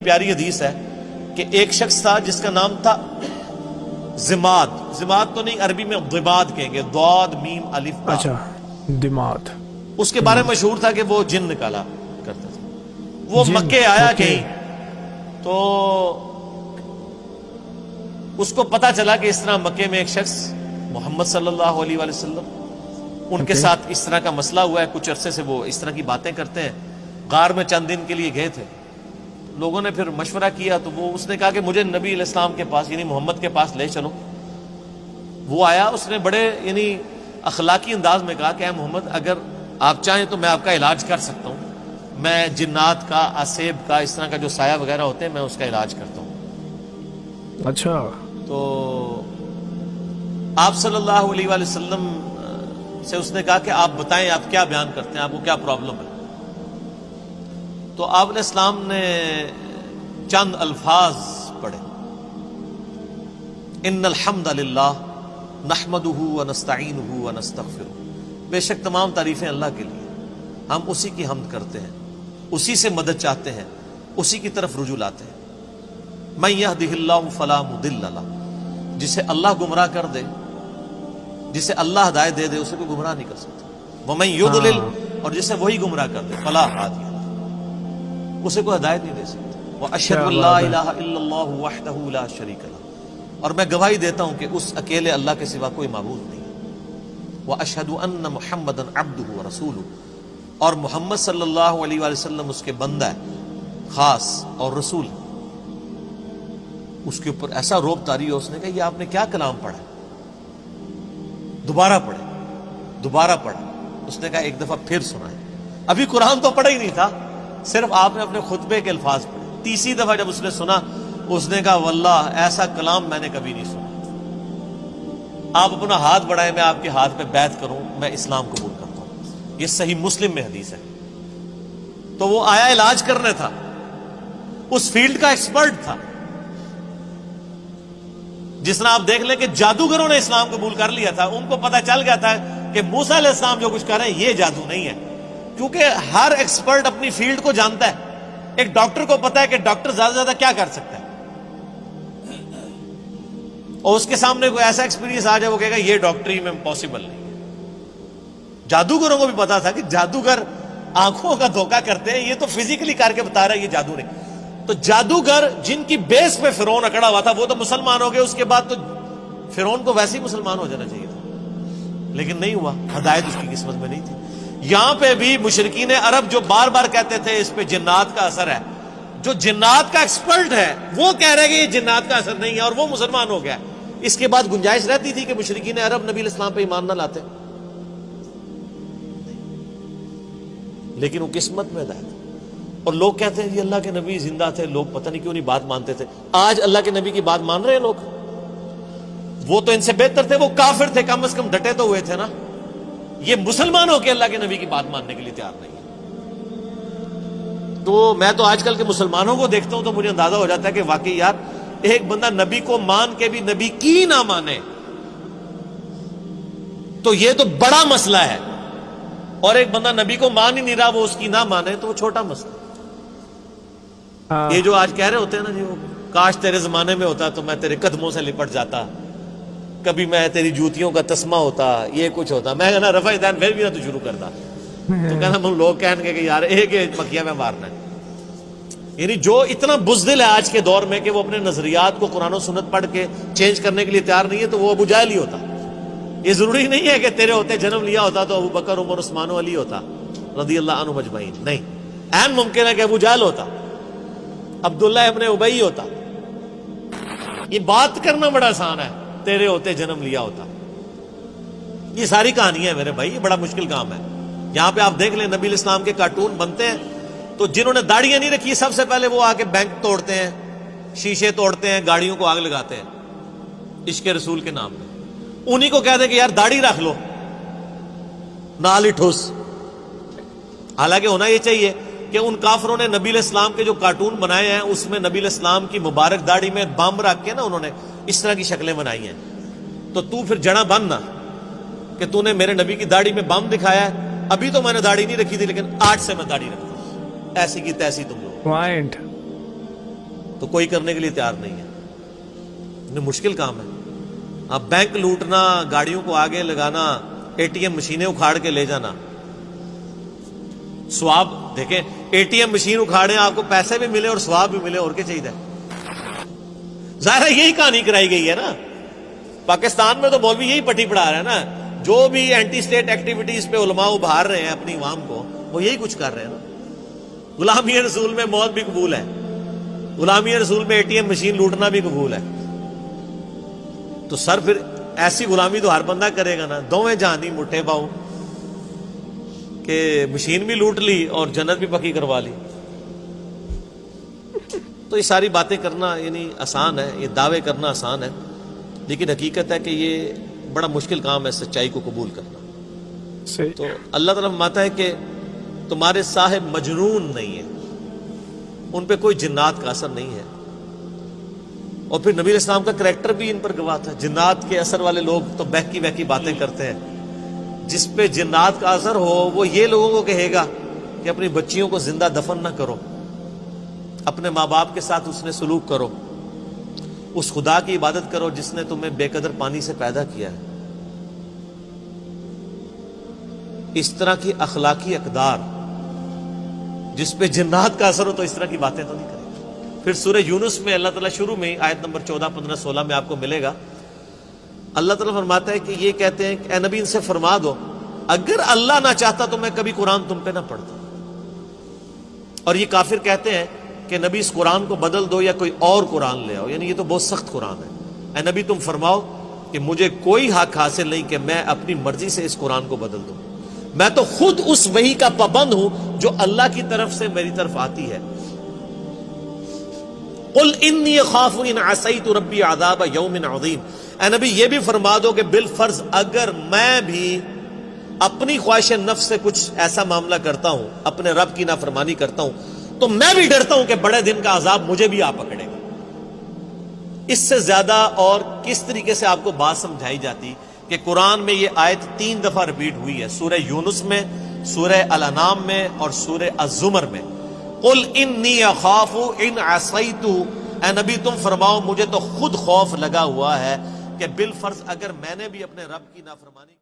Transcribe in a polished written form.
پیاری حدیث ہے کہ ایک شخص تھا جس کا نام تھا ضماد. ضماد تو نہیں، عربی میں ضباد کہیں گے، ضاد میم الف با. اچھا دماد. اس کے بارے میں مشہور تھا کہ وہ جن نکالا کرتا تھا. وہ جن، مکے آیا اوکے. کہیں تو اس کو پتا چلا کہ اس طرح مکے میں ایک شخص محمد صلی اللہ علیہ وآلہ وسلم ان کے ساتھ اس طرح کا مسئلہ ہوا ہے. کچھ عرصے سے وہ اس طرح کی باتیں کرتے ہیں. غار میں چند دن کے لیے گئے تھے. لوگوں نے پھر مشورہ کیا تو اس نے کہا کہ مجھے نبی علیہ السلام کے پاس یعنی محمد کے پاس لے چلو. وہ آیا، اس نے بڑے یعنی اخلاقی انداز میں کہا کہ اے محمد اگر آپ چاہیں تو میں آپ کا علاج کر سکتا ہوں. میں جنات کا، اسیب کا، اس طرح کا جو سایہ وغیرہ ہوتے ہیں میں اس کا علاج کرتا ہوں. اچھا. تو آپ صلی اللہ علیہ وآلہ وسلم سے اس نے کہا کہ آپ بتائیں آپ کیا بیان کرتے ہیں، آپ کو کیا پرابلم ہے. تو آپ علیہ السلام نے چند الفاظ پڑھے، ان الحمد للہ نحمدہ ونستعینہ ونستغفرہ. بے شک تمام تعریفیں اللہ کے لیے، ہم اسی کی حمد کرتے ہیں، اسی سے مدد چاہتے ہیں، اسی کی طرف رجوع لاتے ہیں. من یہدہ اللہ فلا مضل لہ، جسے اللہ گمراہ کر دے، جسے اللہ ہدایت دے دے اسے کوئی گمراہ نہیں کر سکتا. ومن یضلل، اور جسے وہی گمراہ کر دے، فلا ہادی لہ، اسے کوئی ہدایت نہیں دے سکتا. واشہد ان لا الہ الا اللہ وحدہ لا شریک لہ، اور میں گواہی دیتا ہوں کہ اس اکیلے اللہ کے سوا کوئی معبود نہیں. واشہد ان محمدا عبدہ ورسولہ، اور محمد صلی اللہ علیہ وآلہ وسلم اس کے بندہ ہے خاص اور رسول. اس کے اوپر ایسا روب طاری ہو، اس نے کہا یہ آپ نے کیا کلام پڑھا؟ دوبارہ پڑھے، دوبارہ پڑھا. اس نے کہا ایک دفعہ پھر سنائے. ابھی قرآن تو پڑھا ہی نہیں تھا، صرف آپ نے اپنے خطبے کے الفاظ پڑھے. تیسری دفعہ جب اس نے سنا، اس نے کہا واللہ ایسا کلام میں نے کبھی نہیں سنا. آپ اپنا ہاتھ بڑھائیں، میں آپ کے ہاتھ پہ بیعت کروں، میں اسلام قبول کرتا ہوں. یہ صحیح مسلم میں حدیث ہے. تو وہ آیا علاج کرنے تھا، اس فیلڈ کا ایکسپرٹ تھا. جس طرح آپ دیکھ لیں کہ جادوگروں نے اسلام قبول کر لیا تھا، ان کو پتا چل گیا تھا کہ موسیٰ علیہ السلام جو کچھ کر رہے ہیں یہ جادو نہیں ہے. کیونکہ ہر ایکسپرٹ اپنی فیلڈ کو جانتا ہے. ایک ڈاکٹر کو پتا ہے کہ ڈاکٹر زیادہ سے زیادہ کیا کر سکتا ہے، اور اس کے سامنے کوئی ایسا ایکسپیرینس آ جائے وہ کہے گا یہ ڈاکٹری میں پاسبل نہیں. جادوگروں کو بھی پتا تھا کہ جادوگر آنکھوں کا دھوکہ کرتے ہیں، یہ تو فزیکلی کر کے بتا رہا ہے یہ جادو نہیں. تو جادوگر جن کی بیس پہ فرعون اکڑا ہوا تھا وہ تو مسلمان ہو گئے. اس کے بعد تو فرعون کو ویسے ہی مسلمان ہو جانا چاہیے تھا، لیکن نہیں ہوا، ہدایت اس کی قسمت میں نہیں تھی. یہاں پہ بھی مشرکین عرب جو بار بار کہتے تھے اس پہ جنات کا اثر ہے، جو جنات کا ایکسپرٹ ہے وہ کہہ رہے کہ یہ جنات کا اثر نہیں ہے، اور وہ مسلمان ہو گیا. اس کے بعد گنجائش رہتی تھی کہ مشرکین عرب نبی علیہ السلام پہ ایمان نہ لاتے، لیکن وہ قسمت میں ہدایت. اور لوگ کہتے ہیں یہ اللہ کے نبی زندہ تھے، لوگ پتہ نہیں کیوں نہیں بات مانتے تھے. آج اللہ کے نبی کی بات مان رہے ہیں لوگ. وہ تو ان سے بہتر تھے، وہ کافر تھے، کم از کم ڈٹے تو ہوئے تھے نا. یہ مسلمان ہو کے اللہ کے نبی کی بات ماننے کے لیے تیار نہیں ہے. تو میں تو آج کل کے مسلمانوں کو دیکھتا ہوں تو مجھے اندازہ ہو جاتا ہے کہ واقعی یار ایک بندہ نبی کو مان کے بھی نبی کی نہ مانے تو یہ تو بڑا مسئلہ ہے، اور ایک بندہ نبی کو مان ہی نہیں رہا وہ اس کی نہ مانے تو وہ چھوٹا مسئلہ. یہ جو آج کہہ رہے ہوتے ہیں نا جی وہ کاش تیرے زمانے میں ہوتا تو میں تیرے قدموں سے لپٹ جاتا، کبھی میں تیری جوتیوں کا تسمہ ہوتا، یہ کچھ ہوتا. میں کہنا رفع دین پھر بھی نہ تو شروع کرتا. تو کہنا ہم لوگ کہیں گے کہ یار ایک مکیہ میں مارنا ہے. یعنی جو اتنا بزدل ہے آج کے دور میں کہ وہ اپنے نظریات کو قرآن و سنت پڑھ کے چینج کرنے کے لیے تیار نہیں ہے تو وہ ابو جہل ہی ہوتا. یہ ضروری نہیں ہے کہ تیرے ہوتے جنم لیا ہوتا تو ابو بکر عمر عثمان و علی ہوتا رضی اللہ عنہ اجمعین. نہیں، عین ممکن ہے کہ ابو جہل ہوتا، عبداللہ ابن ابی ہوتا. یہ بات کرنا بڑا آسان ہے، تیرے ہوتے جنم لیا ہوتا. یہ ساری کہانی ہے میرے بھائی، یہ بڑا مشکل کام ہے. یہاں پہ آپ دیکھ لیں نبی علیہ السلام کے کارٹون بنتے ہیں تو جنہوں نے داڑیاں نہیں رکھی سب سے پہلے وہ آ کے بینک توڑتے ہیں، شیشے توڑتے ہیں، گاڑیوں کو آگ لگاتے ہیں عشق رسول کے نام میں. انہی کو کہہ دیں کہ یار داڑھی رکھ لو، نال ہی ٹھوس. حالانکہ ہونا یہ چاہیے کہ ان کافروں نے نبی علیہ السلام کے جو کارٹون بنائے ہیں اس میں نبی علیہ السلام کی مبارک داڑھی میں بم رکھ کے نا انہوں نے اس طرح کی شکلیں بنائی ہیں. تو پھر جڑا بننا کہ تو نے میرے نبی کی داڑھی میں بم دکھایا ہے. ابھی تو میں نے داڑھی نہیں رکھی تھی لیکن آج سے میں داڑھی رکھتا ہوں، ایسی کی تیسی تم لوگ. تو کوئی کرنے کے لیے تیار نہیں ہے. یہ مشکل کام ہے. اب بینک لوٹنا، گاڑیوں کو آگے لگانا، اے ٹی ایم مشینیں اکھاڑ کے لے جانا، ثواب دیکھیں، اے ٹی ایم مشین اکھاڑیں آپ کو پیسے بھی ملے اور ثواب بھی ملے، اور کیا چاہیے. ظاہر ہے یہی کہانی کرائی گئی ہے نا. پاکستان میں تو مولوی یہی پٹی پڑھا رہا ہے نا. جو بھی اینٹی اسٹیٹ ایکٹیویٹیز پہ علماء ابھار رہے ہیں اپنی عوام کو، وہ یہی کچھ کر رہے ہیں نا. غلامی رسول میں موت بھی قبول ہے، غلامی رسول میں اے ٹی ایم مشین لوٹنا بھی قبول ہے. تو سر پھر ایسی غلامی تو ہر بندہ کرے گا نا. دوویں جہانی مٹھے پاؤں کہ مشین بھی لوٹ لی اور جنت بھی پکی کروا لی. تو یہ ساری باتیں کرنا یعنی آسان ہے، یہ دعوے کرنا آسان ہے، لیکن حقیقت ہے کہ یہ بڑا مشکل کام ہے سچائی کو قبول کرنا. تو اللہ تعالیٰ فرماتا ہے کہ تمہارے صاحب مجنون نہیں ہے، ان پہ کوئی جنات کا اثر نہیں ہے. اور پھر نبی علیہ السلام کا کریکٹر بھی ان پر گواہ تھا. جنات کے اثر والے لوگ تو بہکی بہکی باتیں کرتے ہیں. جس پہ جنات کا اثر ہو وہ یہ لوگوں کو کہے گا کہ اپنی بچیوں کو زندہ دفن نہ کرو، اپنے ماں باپ کے ساتھ اس نے سلوک کرو، اس خدا کی عبادت کرو جس نے تمہیں بے قدر پانی سے پیدا کیا ہے. اس طرح کی اخلاقی اقدار جس پہ جنات کا اثر ہو تو اس طرح کی باتیں تو نہیں کرے. پھر سورہ یونس میں اللہ تعالیٰ شروع میں آیت نمبر 14، 15، 16 میں آپ کو ملے گا. اللہ تعالیٰ فرماتا ہے کہ یہ کہتے ہیں کہ اے نبی ان سے فرما دو اگر اللہ نہ چاہتا تو میں کبھی قرآن تم پہ نہ پڑھتا. اور یہ کافر کہتے ہیں کہ نبی اس قرآن کو بدل دو یا کوئی اور قرآن لے آؤ، یعنی یہ تو بہت سخت قرآن ہے. اے نبی تم فرماؤ کہ مجھے کوئی حق حاصل نہیں کہ میں اپنی مرضی سے اس قرآن کو بدل دوں. میں تو خود اس وحی کا پابند ہوں جو اللہ کی طرف سے میری طرف آتی ہے. قل انی اخاف ان عصیت ربی عذاب یوم عظیم. اے نبی یہ بھی فرما دو کہ بالفرض اگر میں بھی اپنی خواہش نفس سے کچھ ایسا معاملہ کرتا ہوں، اپنے رب کی نافرمانی کرتا ہوں، تو میں بھی ڈرتا ہوں کہ بڑے دن کا عذاب مجھے بھی آ پکڑے گا. اس سے زیادہ اور کس طریقے سے آپ کو بات سمجھائی جاتی کہ قرآن میں یہ آیت 3 دفعہ ریپیٹ ہوئی ہے، سورہ یونس میں، سورہ الانعام میں اور سورہ الزمر میں. قل انی اخاف ان عصیت. اے نبی تم فرماؤ مجھے تو خود خوف لگا ہوا ہے کہ بالفرض اگر میں نے بھی اپنے رب کی نافرمانی